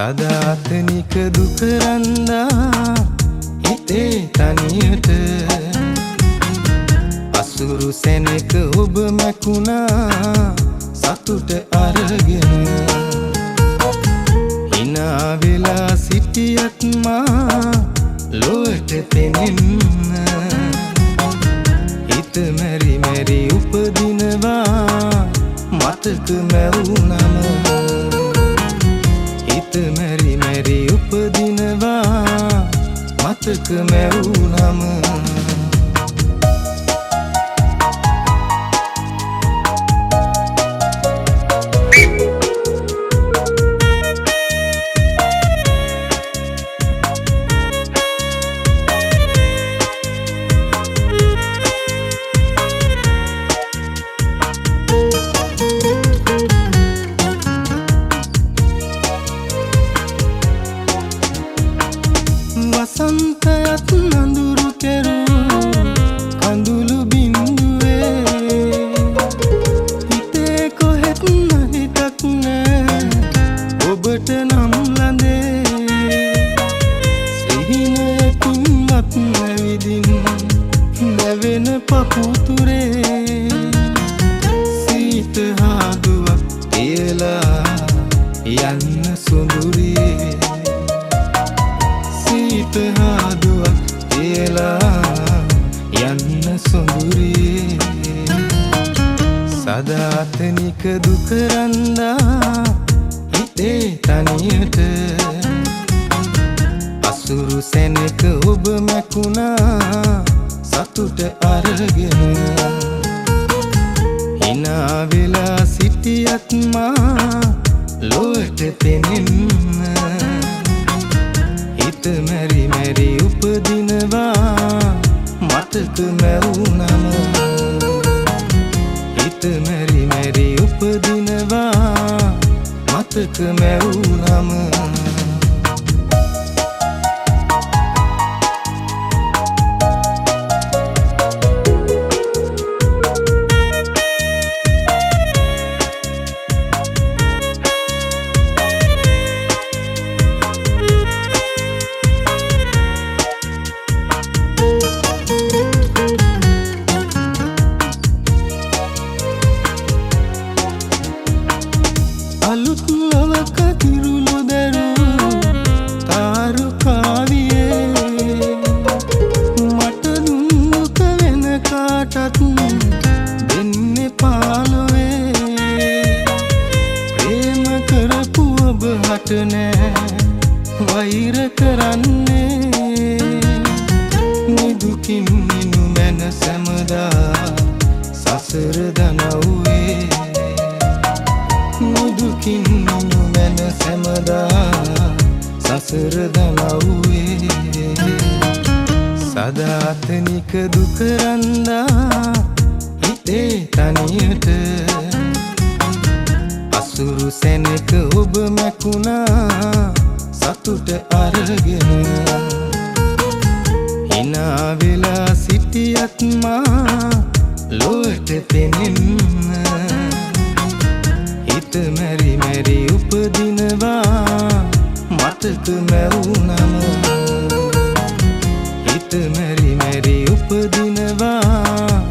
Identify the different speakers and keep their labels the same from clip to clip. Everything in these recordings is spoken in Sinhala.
Speaker 1: සදාතනික දුක රන්දා හිතේ තනියට අසුරු සෙනෙක ඔබ මැකුණා සතුට අරගෙන හිනා වෙලා සිටියත් මා ලොවට පෙනෙන්න හිත මෙරි මෙරි උපදිනවා මතක මැවුනම හිත මෙරි මෙරි උපදිනවා මතක මැවුනම වසන්තයත් නඳුරු කෙරූ කඳුළු බින්දුවේ හිතේ කොහෙත් හිතක් නෑ ඔබට නම් ලඳේ සිහිනයකින්වත් නැවිදින් නැවෙන පපුතුරේ සීත හාදුවක් තියලා යන්න සුඳුරේ හාදුවක් තියලා යන්න සොඳුරේ සදාතනික දුක රන්දා හිතේ තනියට අසුරු සෙනෙක ඔබ මැකුණා සතුට අරගෙන හිනා වෙලා සිටියත් මා ලොවට පෙනෙන්න හිත මෙරි මෙරි උපදිනවා මතක මැවුනම හිත මෙරි මෙරි උපදිනවා මතක මැවුනම අලුත් ලොවක කිරුළු දැරූ තාරුකාවියේ මට දුන්නක වෙන කාටත් දෙන්නේ පාලොවේ ප්‍රේම කරපු ඔබ හට නෑ වෛර කරන්නේ නිදුකින් නිනු මැන සැමදා සසර දනව්වේ දුකින් නොමැන සැමදා සසර දනව්වේ සදාතනික දුක රන්දා හිතේ තනියට අසුරු සෙනෙක ඔබ මැකුණා සතුට අරගෙන හිනා වෙලා සිටියත් මා ලොවට පෙනෙන්න හිත මෙරි මෙරි උපදිනවා මතක මැවුනම හිත මෙරි මෙරි උපදිනවා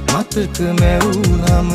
Speaker 1: මතක මැවුනම